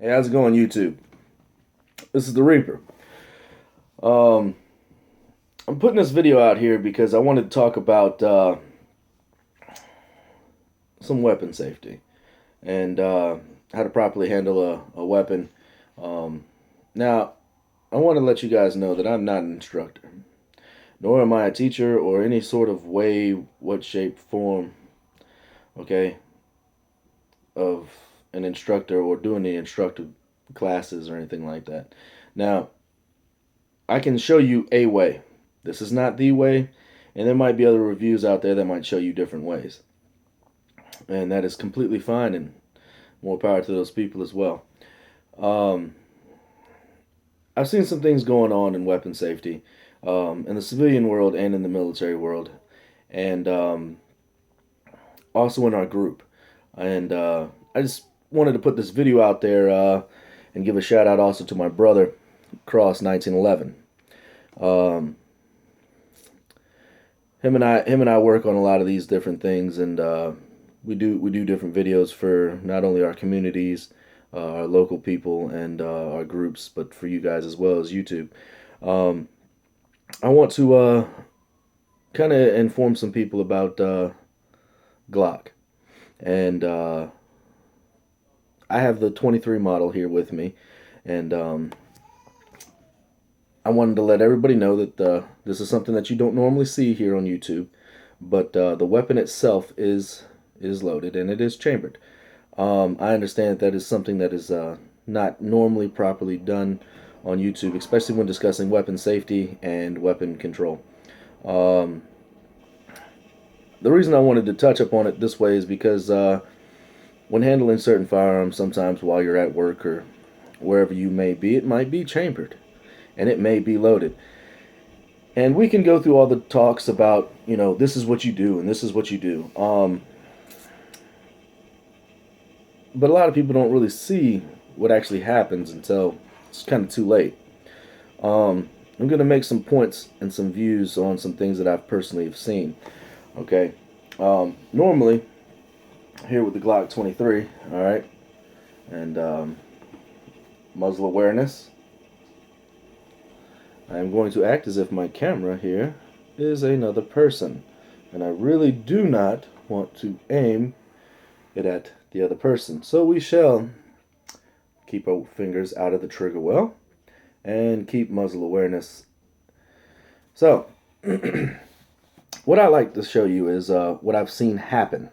Hey, how's it going, YouTube? This is the Reaper. Um, I'm putting this video out here because I wanted to talk about some weapon safety and how to properly handle a weapon. Um, Now, I want to let you guys know that I'm not an instructor, nor am I a teacher or any sort of way, what shape, form, okay, of an instructor or doing the instructor classes or anything like that. Now, I can show you a way. This is not the way, and there might be other reviews out there that might show you different ways. And that is completely fine, and more power to those people as well. Um, I've seen some things going on in weapon safety in the civilian world and in the military world, and also in our group. And I just wanted to put this video out there and give a shout out also to my brother, Cross 1911. Um, him and I work on a lot of these different things, and we do different videos for not only our communities, our local people, and our groups, but for you guys as well as YouTube. Um, I want to kind of inform some people about Glock, and I have the 23 model here with me, and I wanted to let everybody know that this is something that you don't normally see here on YouTube, but the weapon itself is loaded and it is chambered. I understand that is something that is not normally properly done on YouTube, especially when discussing weapon safety and weapon control. Um, the reason I wanted to touch upon it this way is because when handling certain firearms, sometimes while you're at work or wherever you may be, it might be chambered and it may be loaded. And we can go through all the talks about, this is what you do and this is what you do. But a lot of people don't really see what actually happens until it's kind of too late. I'm going to make some points and some views on some things that I've personally have seen. Okay. Normally, here with the Glock 23, all right, and muzzle awareness, I'm going to act as if my camera here is another person. And I really do not want to aim it at the other person. So we shall keep our fingers out of the trigger well and keep muzzle awareness. So, what I like to show you is what I've seen happen.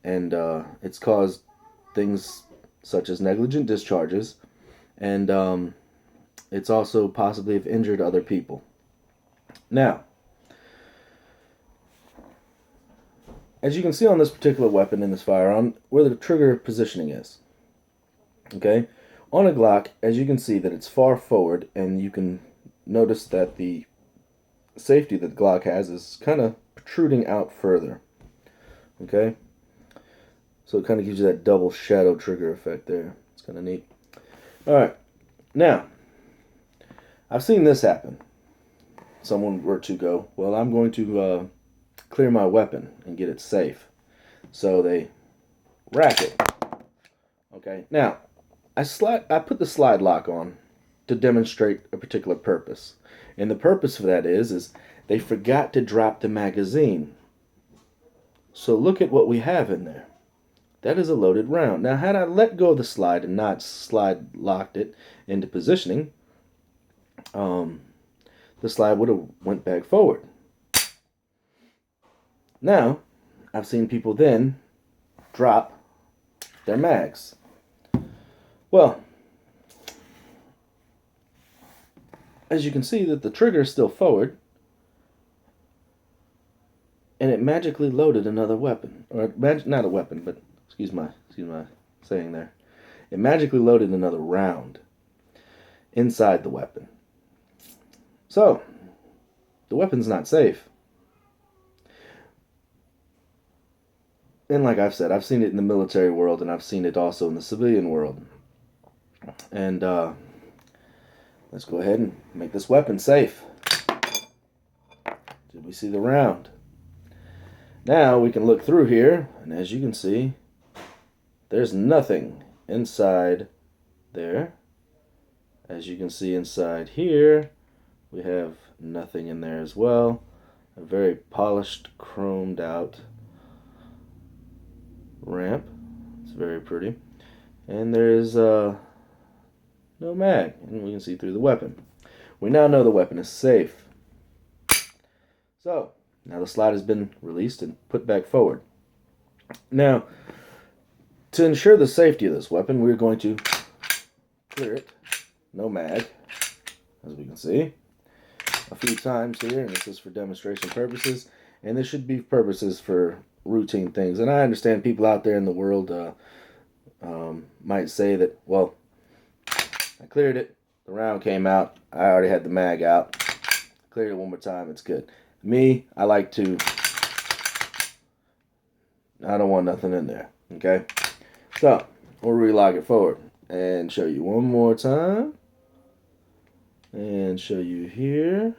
And it's caused things such as negligent discharges, and it's also possibly have injured other people. Now, as you can see on this particular weapon in this firearm, where the trigger positioning is. Okay? On a Glock, as you can see that it's far forward, and you can notice that the safety that the Glock has is kind of protruding out further. Okay? So it kind of gives you that double shadow trigger effect there. It's kind of neat. Alright. Now, I've seen this happen. Someone were to go, well, I'm going to clear my weapon and get it safe. So they rack it. Okay. Now, I put the slide lock on to demonstrate a particular purpose. And the purpose for that is they forgot to drop the magazine. So look at what we have in there. That is a loaded round. Now, had I let go of the slide and not slide locked it into positioning, the slide would have went back forward. Now, I've seen people then drop their mags. Well, as you can see that the trigger is still forward, and it magically loaded another weapon, or not a weapon, but excuse my saying there. It magically loaded another round inside the weapon. So, the weapon's not safe. And like I've said, I've seen it in the military world, and I've seen it also in the civilian world. And let's go ahead and make this weapon safe. Did we see the round? Now we can look through here, and as you can see, there's nothing inside there. As you can see inside here, we have nothing in there as well. A very polished, chromed out ramp. It's very pretty. And there is no mag, and we can see through the weapon. We now know the weapon is safe. So, now the slide has been released and put back forward. Now, to ensure the safety of this weapon, we're going to clear it, no mag, as we can see, a few times here, and this is for demonstration purposes, and this should be purposes for routine things. And I understand people out there in the world might say that, well, I cleared it, the round came out, I already had the mag out, cleared it one more time, it's good. Me, I like to, I don't want nothing in there, okay? So, we'll re-lock it forward and show you one more time. And show you here.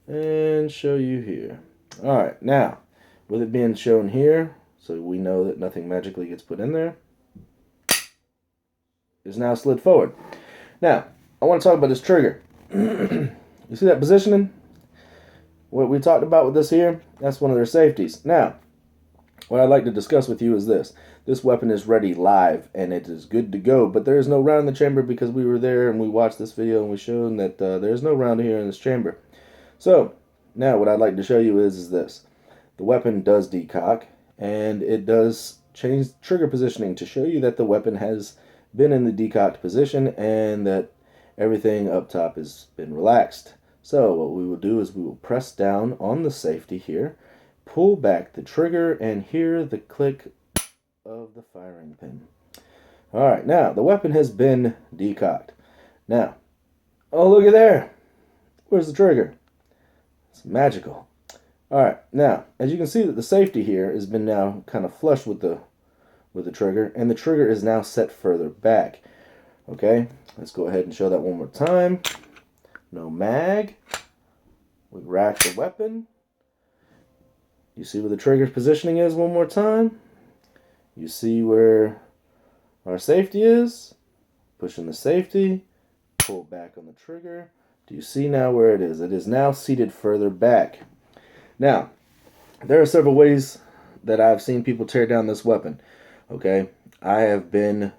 And show you here. Alright, now, with it being shown here, so we know that nothing magically gets put in there, is now slid forward. Now, I want to talk about this trigger. You see that positioning? What we talked about with this here, that's one of their safeties. Now, what I'd like to discuss with you is this. This weapon is ready live, and it is good to go, but there is no round in the chamber because we were there and we watched this video and we showed that there is no round here in this chamber. So, now what I'd like to show you is this. The weapon does decock, and it does change trigger positioning to show you that the weapon has been in the decocked position and that everything up top has been relaxed. So what we will do is we will press down on the safety here, pull back the trigger, and hear the click of the firing pin. Alright, now the weapon has been decocked. Now, oh look at there! Where's the trigger? It's magical. Alright, now, as you can see that the safety here has been now kind of flush with the trigger, and the trigger is now set further back. Okay, let's go ahead and show that one more time. No mag. We rack the weapon. You see where the trigger's positioning is one more time. You see where our safety is. Pushing the safety. Pull back on the trigger. Do you see now where it is? It is now seated further back. Now, there are several ways that I've seen people tear down this weapon. Okay, I have been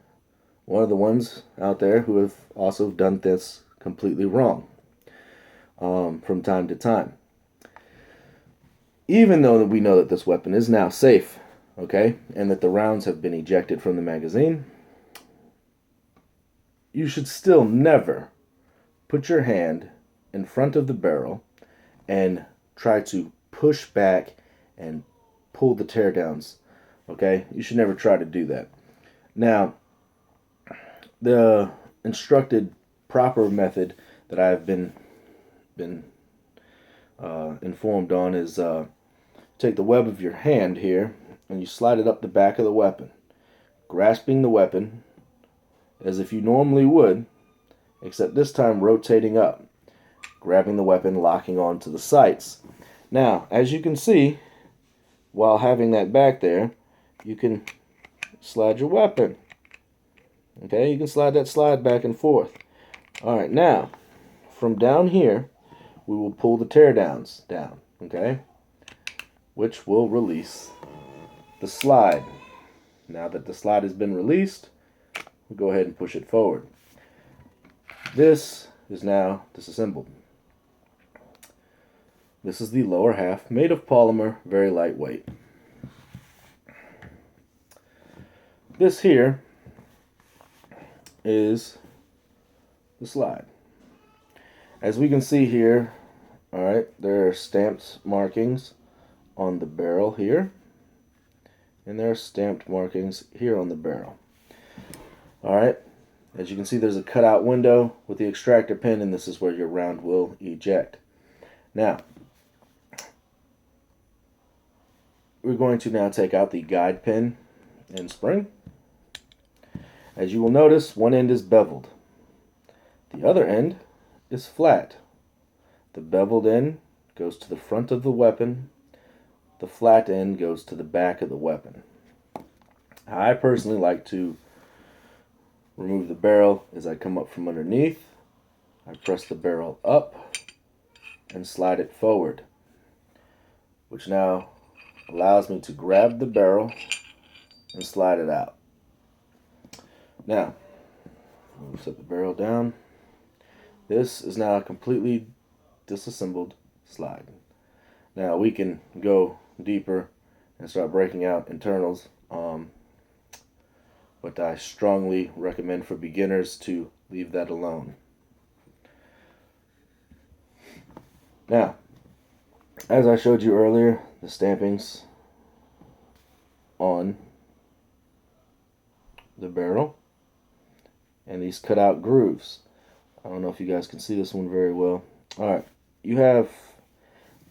one of the ones out there who have also done this completely wrong. From time to time. Even though that we know that this weapon is now safe, okay, and that the rounds have been ejected from the magazine, you should still never put your hand in front of the barrel and try to push back and pull the teardowns, okay? You should never try to do that. Now, the instructed proper method that I've been informed on is take the web of your hand here and you slide it up the back of the weapon, grasping the weapon as if you normally would, except this time rotating up, grabbing the weapon, locking onto the sights. Now, as you can see, while having that back there, you can slide your weapon. Okay, you can slide that slide back and forth. Alright, now, from down here, we will pull the teardowns down, okay, which will release the slide. Now that the slide has been released, we'll go ahead and push it forward. This is now disassembled. This is the lower half, made of polymer, very lightweight. This here is the slide. As we can see here, alright, there are stamped markings on the barrel here, and there are stamped markings here on the barrel. Alright, as you can see, there's a cutout window with the extractor pin, and this is where your round will eject. Now, we're going to now take out the guide pin and spring. As you will notice, one end is beveled. The other end is flat. The beveled end goes to the front of the weapon. The flat end goes to the back of the weapon. How I personally like to remove the barrel is I come up from underneath, I press the barrel up and slide it forward, which now allows me to grab the barrel and slide it out. Now, we'll set the barrel down. This is now a completely disassembled slide. Now we can go deeper and start breaking out internals, but I strongly recommend for beginners to leave that alone. Now, as I showed you earlier, the stampings on the barrel and these cutout grooves. I don't know if you guys can see this one very well. Alright, you have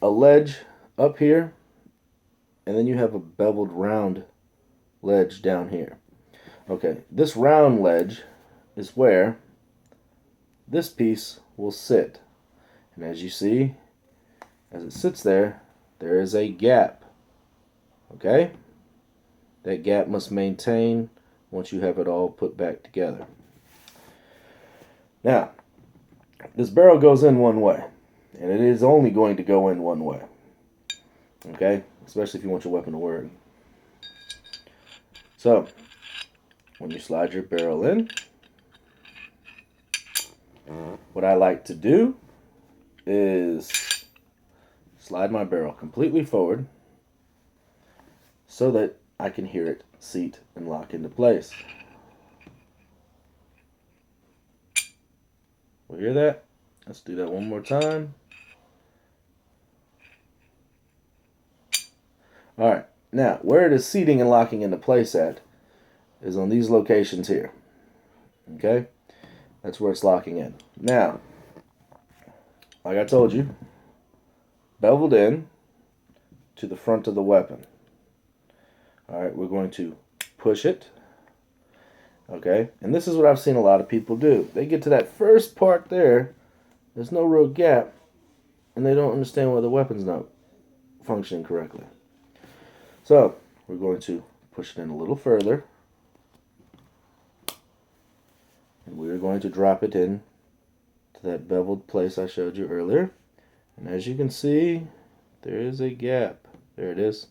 a ledge up here, and then you have a beveled round ledge down here. Okay, this round ledge is where this piece will sit. And as you see, as it sits there, there is a gap. Okay? That gap must maintain once you have it all put back together. Now, this barrel goes in one way, and it is only going to go in one way. Okay? Especially if you want your weapon to work. So, when you slide your barrel in, what I like to do is slide my barrel completely forward so that I can hear it seat and lock into place. We hear that? Let's do that one more time. Alright, now where it is seating and locking into place at is on these locations here. Okay? That's where it's locking in. Now, like I told you, beveled in to the front of the weapon. Alright, we're going to push it. Okay? And this is what I've seen a lot of people do. They get to that first part there, there's no real gap, and they don't understand why the weapon's not functioning correctly. So, we're going to push it in a little further. And we're going to drop it in to that beveled place I showed you earlier. And as you can see, there is a gap. There it is.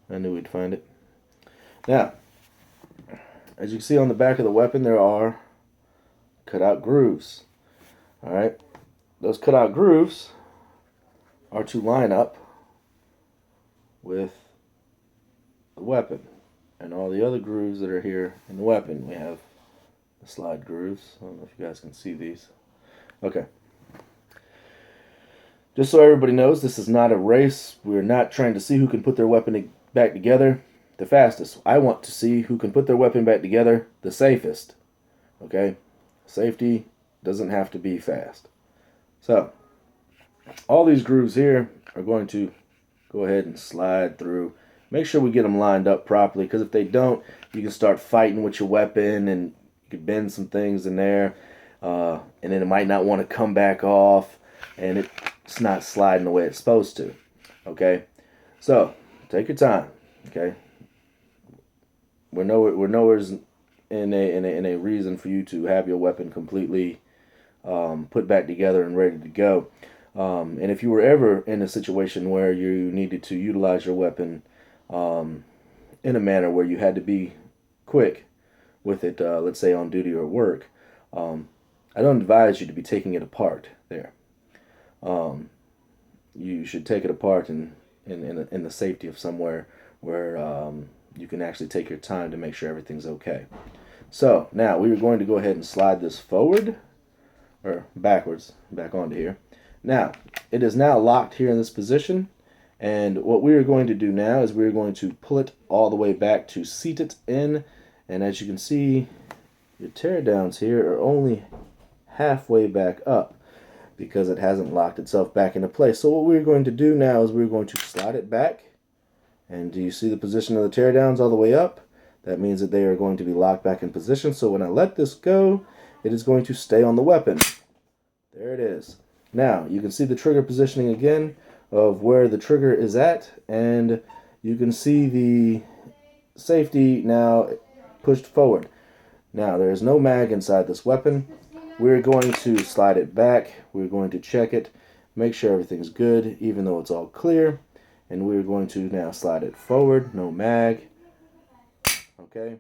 I knew we'd find it. Now, as you can see on the back of the weapon, there are cutout grooves. Alright? Those cutout grooves are to line up with the weapon. And all the other grooves that are here in the weapon. We have the slide grooves. I don't know if you guys can see these. Okay. Just so everybody knows, this is not a race. We're not trying to see who can put their weapon back together the fastest. I want to see who can put their weapon back together the safest. Okay? Safety doesn't have to be fast. So, all these grooves here are going to go ahead and slide through. Make sure we get them lined up properly, because if they don't, you can start fighting with your weapon and you can bend some things in there, and then it might not want to come back off, and it's not sliding the way it's supposed to. Okay? So, take your time. Okay? We're nowhere in a reason for you to have your weapon completely put back together and ready to go. And if you were ever in a situation where you needed to utilize your weapon in a manner where you had to be quick with it, let's say on duty or work, I don't advise you to be taking it apart there. You should take it apart in the safety of somewhere where you can actually take your time to make sure everything's okay. So now we are going to go ahead and slide this forward, or backwards, back onto here. Now, it is now locked here in this position, and what we are going to do now is we're going to pull it all the way back to seat it in, and as you can see, your tear downs here are only halfway back up because it hasn't locked itself back into place. So what we're going to do now is we're going to slide it back, and do you see the position of the tear downs all the way up? That means that they are going to be locked back in position, so when I let this go, it is going to stay on the weapon. There it is. Now, you can see the trigger positioning again of where the trigger is at, and you can see the safety now pushed forward. Now, there is no mag inside this weapon. We're going to slide it back. We're going to check it, make sure everything's good, even though it's all clear. And we're going to now slide it forward, no mag. Okay.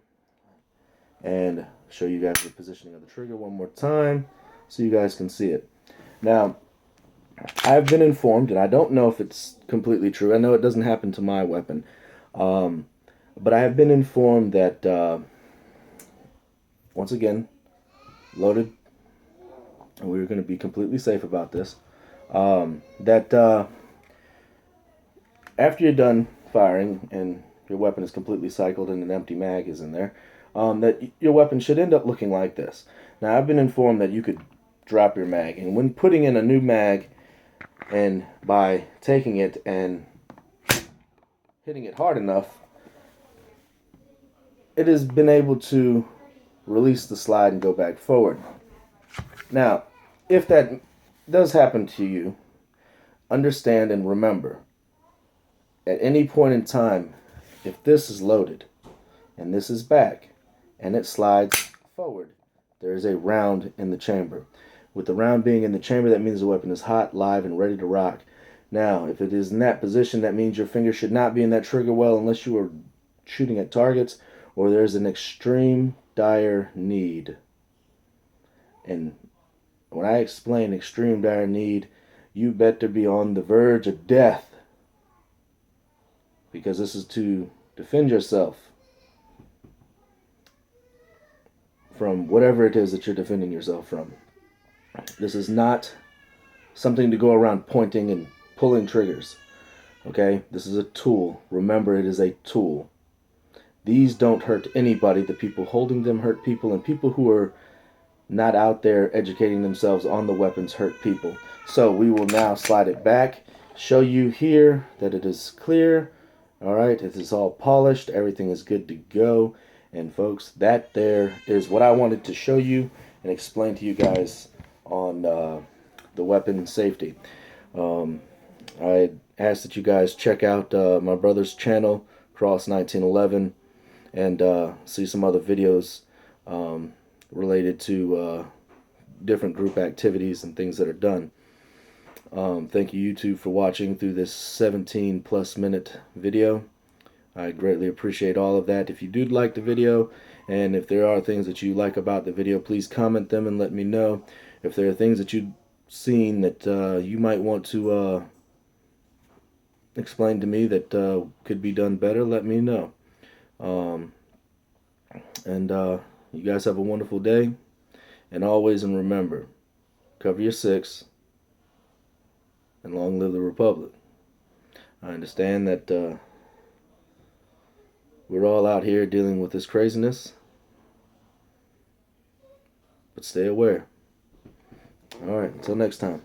And show you guys the positioning of the trigger one more time so you guys can see it. Now, I've been informed, and I don't know if it's completely true. I know it doesn't happen to my weapon. But I have been informed that, once again, loaded, and we're going to be completely safe about this, that after you're done firing and your weapon is completely cycled and an empty mag is in there, that your weapon should end up looking like this. Now, I've been informed that you could drop your mag, and when putting in a new mag, and by taking it and hitting it hard enough, it has been able to release the slide and go back forward. Now, if that does happen to you, understand and remember, at any point in time, if this is loaded and this is back and it slides forward, there is a round in the chamber. With the round being in the chamber, that means the weapon is hot, live, and ready to rock. Now, if it is in that position, that means your finger should not be in that trigger well unless you are shooting at targets or there's an extreme dire need. And when I explain extreme dire need, you better be on the verge of death, because this is to defend yourself from whatever it is that you're defending yourself from. This is not something to go around pointing and pulling triggers. Okay? This is a tool. Remember, it is a tool. These don't hurt anybody. The people holding them hurt people, and people who are not out there educating themselves on the weapons hurt people. So we will now slide it back, show you here that it is clear. All right, it is all polished. Everything is good to go. And folks, that there is what I wanted to show you and explain to you guys on the weapon safety. I ask that you guys check out my brother's channel, Cross 1911, and see some other videos related to different group activities and things that are done. Thank you, YouTube, for watching through this 17+ minute video. I greatly appreciate all of that. If you do like the video, and if there are things that you like about the video, please comment them and let me know. If there are things that you've seen that you might want to explain to me that could be done better, let me know. You guys have a wonderful day, and always, and remember, cover your six, and long live the Republic. I understand that we're all out here dealing with this craziness, but stay aware. Alright, until next time.